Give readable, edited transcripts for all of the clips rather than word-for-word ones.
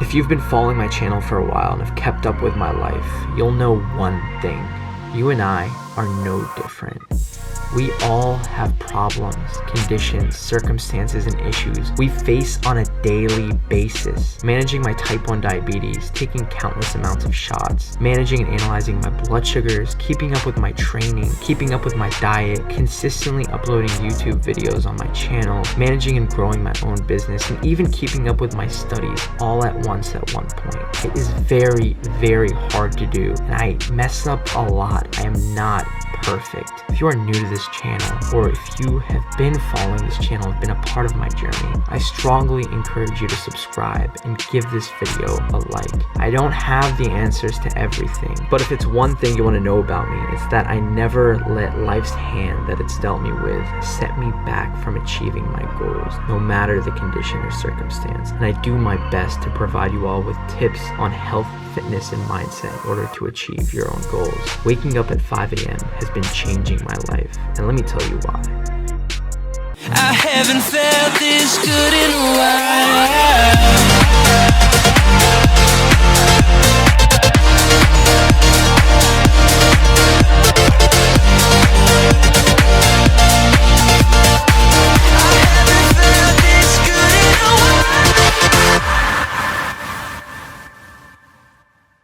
If you've been following my channel for a while and have kept up with my life, you'll know one thing. You and I are no different. We all have problems, conditions, circumstances, and issues we face on a daily basis. Managing my type 1 diabetes, taking countless amounts of shots, managing and analyzing my blood sugars, keeping up with my training, keeping up with my diet, consistently uploading YouTube videos on my channel, managing and growing my own business, and even keeping up with my studies all at once at one point. It is very, very hard to do, and I mess up a lot. I am not perfect. If you are new to this channel, or if you have been following this channel, have been a part of my journey, I strongly encourage you to subscribe and give this video a like. I don't have the answers to everything, but if it's one thing you want to know about me, it's that I never let life's hand that it's dealt me with set me back from achieving my goals, no matter the condition or circumstance. And I do my best to provide you all with tips on health, fitness, and mindset in order to achieve your own goals. Waking up at 5 a.m. has been changing my life, and let me tell you why. I haven't felt this good in a while.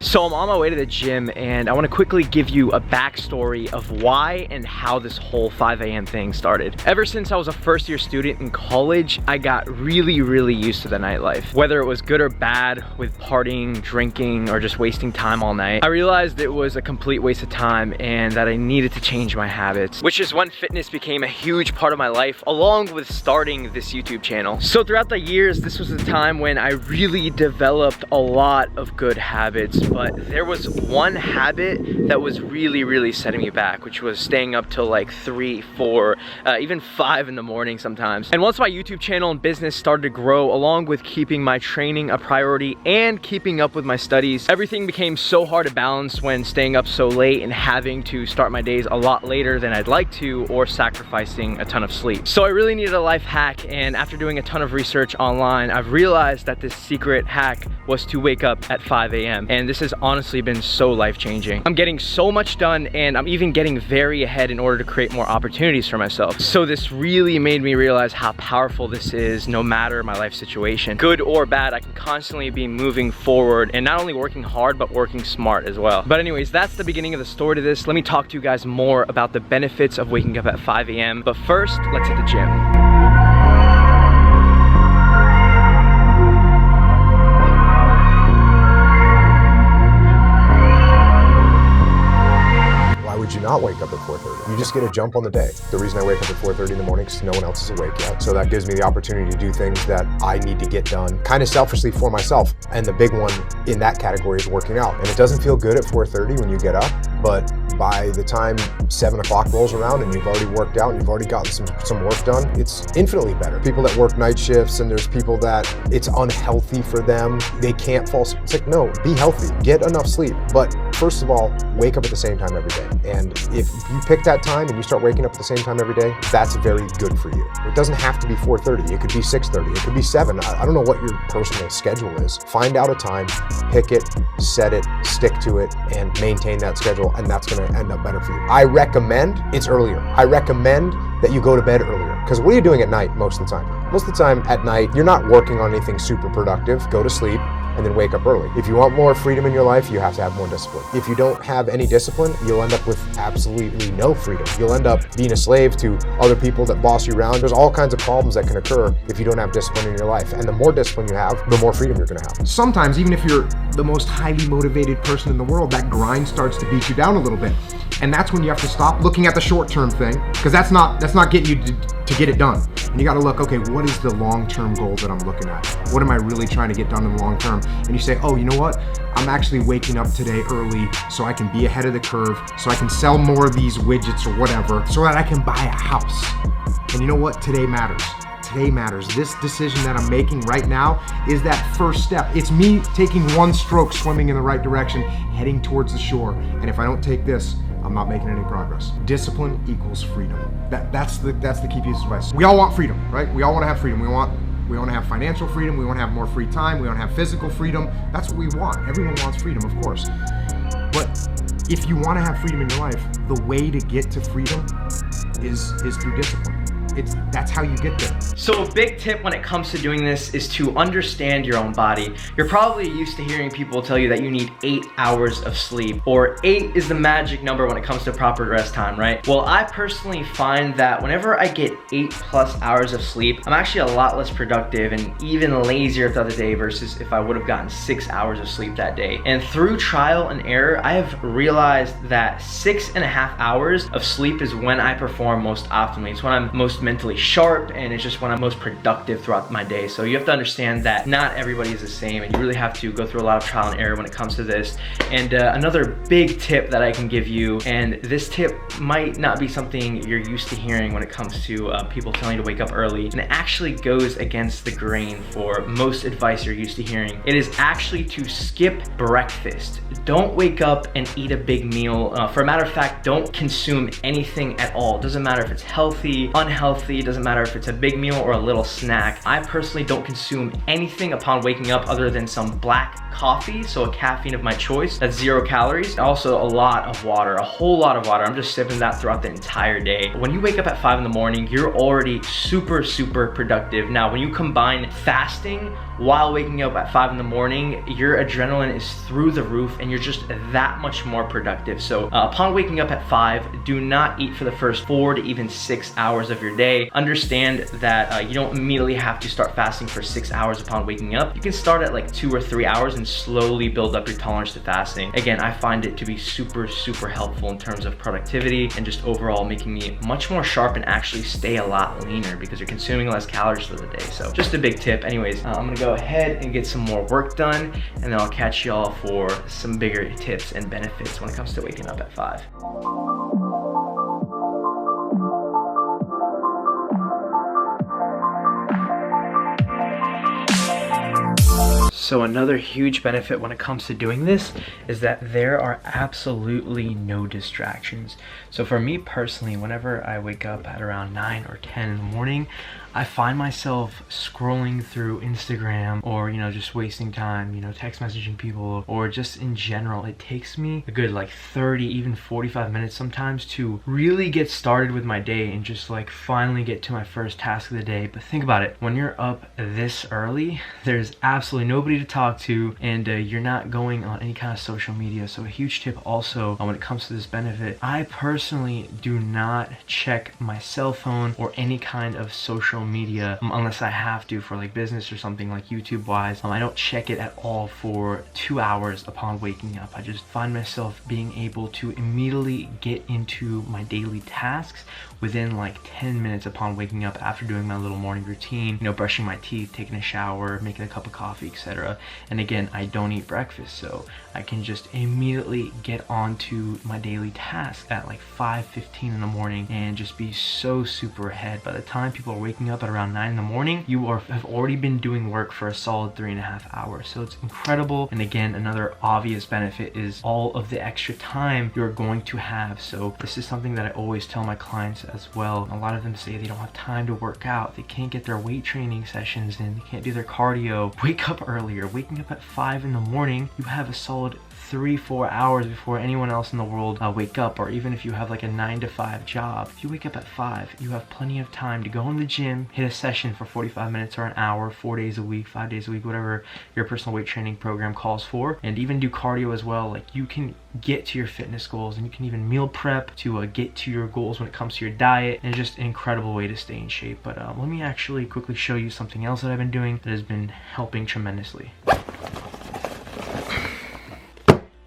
So I'm on my way to the gym, and I want to quickly give you a backstory of why and how this whole 5 a.m. thing started. Ever since I was a first-year student in college, I got really used to the nightlife. Whether it was good or bad, with partying, drinking, or just wasting time all night, I realized it was a complete waste of time and that I needed to change my habits, which is when fitness became a huge part of my life, along with starting this YouTube channel. So throughout the years, this was the time when I really developed a lot of good habits, but there was one habit that was really setting me back, which was staying up till like 3, 4, even 5 in the morning sometimes. And once my YouTube channel and business started to grow, along with keeping my training a priority and keeping up with my studies, everything became so hard to balance when staying up so late and having to start my days a lot later than I'd like to, or sacrificing a ton of sleep. So I really needed a life hack, and after doing a ton of research online, I've realized that this secret hack was to wake up at 5 a.m. and this has honestly been so life-changing. I'm getting so much done, and I'm even getting very ahead in order to create more opportunities for myself. So this really made me realize how powerful this is, no matter my life situation. Good or bad, I can constantly be moving forward and not only working hard, but working smart as well. But anyways, that's the beginning of the story to this. Let me talk to you guys more about the benefits of waking up at 5 a.m. But first, let's hit the gym. Would you not wake up at 4:30? You just get a jump on the day. The reason I wake up at 4:30 in the morning is no one else is awake yet. So that gives me the opportunity to do things that I need to get done kind of selfishly for myself. And the big one in that category is working out. And it doesn't feel good at 4:30 when you get up, but by the time 7 o'clock rolls around and you've already worked out and you've already gotten some work done, it's infinitely better. People that work night shifts, and there's people that it's unhealthy for them, they can't fall asleep. It's like, no, be healthy, get enough sleep. But first of all, wake up at the same time every day. And if you pick that time and you start waking up at the same time every day, that's very good for you. It doesn't have to be 4:30, it could be 6:30, it could be 7. I don't know what your personal schedule is. Find out a time, pick it, set it, stick to it, and maintain that schedule, and that's gonna end up better for you. I recommend it's earlier. I recommend that you go to bed earlier. Because what are you doing at night most of the time? Most of the time at night, you're not working on anything super productive. Go to sleep and then wake up early. If you want more freedom in your life, you have to have more discipline. If you don't have any discipline, you'll end up with absolutely no freedom. You'll end up being a slave to other people that boss you around. There's all kinds of problems that can occur if you don't have discipline in your life. And the more discipline you have, the more freedom you're gonna have. Sometimes, even if you're the most highly motivated person in the world, that grind starts to beat you down a little bit. And that's when you have to stop looking at the short-term thing, because that's not getting you to get it done. And you gotta look, okay, what is the long-term goal that I'm looking at? What am I really trying to get done in the long term? And you say, oh, you know what? I'm actually waking up today early so I can be ahead of the curve, so I can sell more of these widgets or whatever, so that I can buy a house. And you know what? Today matters. Today matters. This decision that I'm making right now is that first step. It's me taking one stroke, swimming in the right direction, heading towards the shore. And if I don't take this, I'm not making any progress. Discipline equals freedom. That's the key piece of advice. We all want freedom, right? We all want to have freedom. We want We want to have financial freedom. We want to have more free time. We want to have physical freedom. That's what we want. Everyone wants freedom, of course. But if you want to have freedom in your life, the way to get to freedom is through discipline. That's how you get there. So a big tip when it comes to doing this is to understand your own body. You're probably used to hearing people tell you that you need 8 hours of sleep, or 8 is the magic number when it comes to proper rest time, right? Well, I personally find that whenever I get 8+ hours of sleep, I'm actually a lot less productive and even lazier throughout the day versus if I would have gotten 6 hours of sleep that day. And through trial and error, I have realized that 6.5 hours of sleep is when I perform most optimally. It's when I'm most mentally sharp, and it's just when I'm most productive throughout my day. So you have to understand that not everybody is the same, and you really have to go through a lot of trial and error when it comes to this. And another big tip that I can give you, and this tip might not be something you're used to hearing when it comes to people telling you to wake up early, and it actually goes against the grain for most advice you're used to hearing. It is actually to skip breakfast. Don't wake up and eat a big meal. For a matter of fact, don't consume anything at all. It doesn't matter if it's healthy, unhealthy, it doesn't matter if it's a big meal or a little snack. I personally don't consume anything upon waking up other than some black coffee, so a caffeine of my choice. That's 0 calories. Also a lot of water, a whole lot of water. I'm just sipping that throughout the entire day. When you wake up at 5 in the morning, you're already super productive. Now, when you combine fasting while waking up at 5 in the morning, your adrenaline is through the roof and you're just that much more productive. So upon waking up at 5, do not eat for the first 4 to even 6 hours of your day. Understand that you don't immediately have to start fasting for 6 hours upon waking up. You can start at like 2 or 3 hours and slowly build up your tolerance to fasting. Again, I find it to be super helpful in terms of productivity and just overall making me much more sharp and actually stay a lot leaner because you're consuming less calories for the day. So just a big tip. Anyways, I'm gonna go ahead and get some more work done, and then I'll catch y'all for some bigger tips and benefits when it comes to waking up at 5. So another huge benefit when it comes to doing this is that there are absolutely no distractions. So for me personally, whenever I wake up at around 9 or 10 in the morning, I find myself scrolling through Instagram or, just wasting time, text messaging people, or just in general. It takes me a good like 30, even 45 minutes sometimes to really get started with my day and just like finally get to my first task of the day. But think about it, when you're up this early, there's absolutely nobody to talk to, and you're not going on any kind of social media. So a huge tip also when it comes to this benefit, I personally do not check my cell phone or any kind of social media unless I have to for like business or something like YouTube wise. I don't check it at all for 2 hours upon waking up. I just find myself being able to immediately get into my daily tasks within like 10 minutes upon waking up after doing my little morning routine, brushing my teeth, taking a shower, making a cup of coffee, etc. And again, I don't eat breakfast, so I can just immediately get onto my daily task at like 5:15 in the morning and just be so super ahead. By the time people are waking up at around 9 in the morning, you have already been doing work for a solid 3.5 hours. So it's incredible. And again, another obvious benefit is all of the extra time you're going to have. So this is something that I always tell my clients as well. A lot of them say they don't have time to work out, they can't get their weight training sessions in, they can't do their cardio. Wake up earlier. Waking up at 5 in the morning, you have a solid 3-4 hours before anyone else in the world wake up. Or even if you have like a 9-to-5 job, if you wake up at 5, you have plenty of time to go in the gym, hit a session for 45 minutes or an hour, 4 days a week, 5 days a week, whatever your personal weight training program calls for, and even do cardio as well. Like, you can get to your fitness goals, and you can even meal prep to get to your goals when it comes to your diet, and just an incredible way to stay in shape. But let me actually quickly show you something else that I've been doing that has been helping tremendously.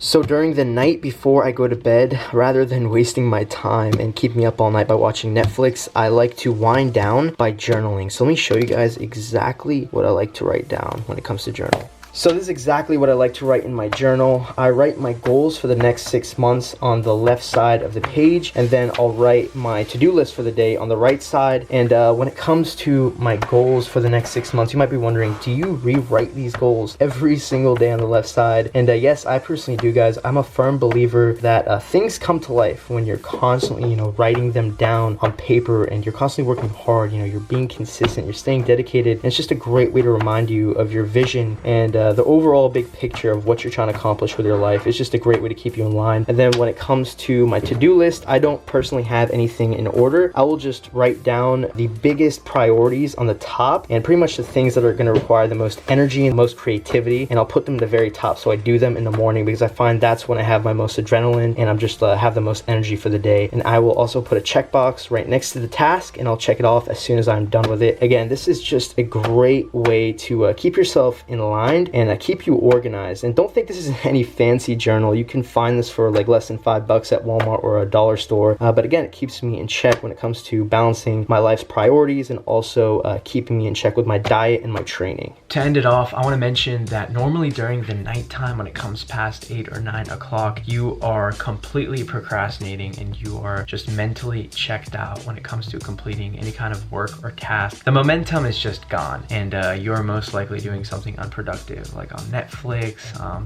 So during the night before I go to bed, rather than wasting my time and keep me up all night by watching Netflix, I like to wind down by journaling. So let me show you guys exactly what I like to write down when it comes to journal. So this is exactly what I like to write in my journal. I write my goals for the next 6 months on the left side of the page, and then I'll write my to-do list for the day on the right side. And when it comes to my goals for the next 6 months, you might be wondering, do you rewrite these goals every single day on the left side? And yes, I personally do, guys. I'm a firm believer that things come to life when you're constantly, you know, writing them down on paper, and you're constantly working hard. You know, you're being consistent, you're staying dedicated, and it's just a great way to remind you of your vision and the overall big picture of what you're trying to accomplish with your life. It's just a great way to keep you in line. And then when it comes to my to-do list, I don't personally have anything in order. I will just write down the biggest priorities on the top, and pretty much the things that are going to require the most energy and most creativity, and I'll put them at the very top. So I do them in the morning because I find that's when I have my most adrenaline and I'm just have the most energy for the day. And I will also put a checkbox right next to the task, and I'll check it off as soon as I'm done with it. Again, this is just a great way to keep yourself in line and keep you organized. And don't think this is any fancy journal. You can find this for like less than $5 at Walmart or a dollar store. But again, it keeps me in check when it comes to balancing my life's priorities and also keeping me in check with my diet and my training. To end it off, I want to mention that normally during the nighttime, when it comes past 8 or 9 o'clock, you are completely procrastinating and you are just mentally checked out when it comes to completing any kind of work or task. The momentum is just gone, and you're most likely doing something unproductive, like on Netflix,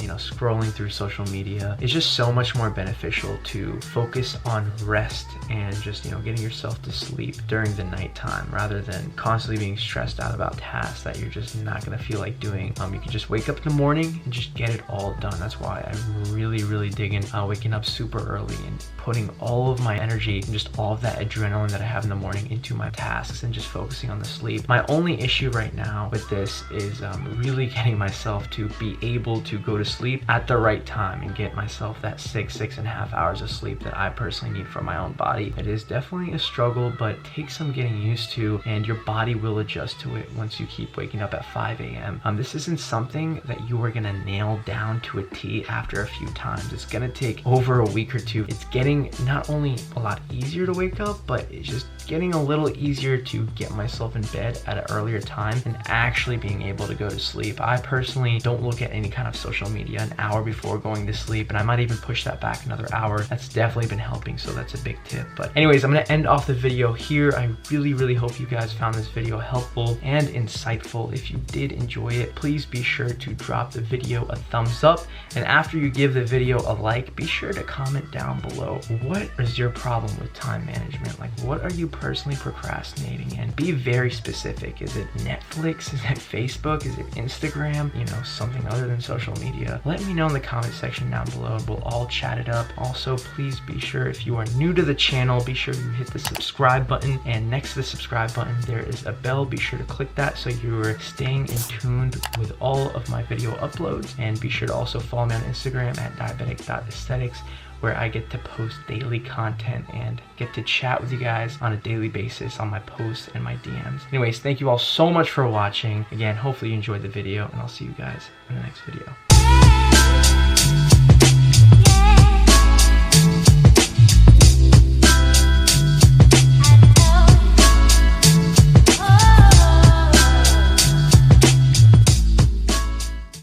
you know, scrolling through social media. It's just so much more beneficial to focus on rest and just, you know, getting yourself to sleep during the nighttime rather than constantly being stressed out about tasks that you're just not gonna feel like doing. You can just wake up in the morning and just get it all done. That's why I really dig in waking up super early and putting all of my energy and just all of that adrenaline that I have in the morning into my tasks and just focusing on the sleep. My only issue right now with this is really getting myself to be able to go to sleep at the right time and get myself that 6.5 hours of sleep that I personally need for my own body. It is definitely a struggle, but it takes some getting used to, and your body will adjust to it once you keep waking up at 5 a.m. This isn't something that you are gonna nail down to a T after a few times. It's gonna take over a week or two. It's getting not only a lot easier to wake up, but it's just getting a little easier to get myself in bed at an earlier time and actually being able to go to sleep. I personally don't look at any kind of social media an hour before going to sleep, and I might even push that back another hour. That's definitely been helping, so that's a big tip. But anyways, I'm gonna end off the video here. I really hope you guys found this video helpful and insightful. If you did enjoy it, please be sure to drop the video a thumbs up, and after you give the video a like, be sure to comment down below, what is your problem with time management? Like, what are you personally procrastinating? And be very specific. Is it Netflix? Is it Facebook? Is it Instagram? You know, something other than social media? Let me know in the comment section down below, and we'll all chat it up. Also, please be sure, if you are new to the channel, be sure you hit the subscribe button, and next to the subscribe button there is a bell. Be sure to click that so you're staying in tune with all of my video uploads. And be sure to also follow me on Instagram at diabetic.aesthetics, where I get to post daily content and get to chat with you guys on a daily basis on my posts and my DMs. Anyways, thank you all so much for watching. Again, hopefully you enjoyed the video, and I'll see you guys in the next video.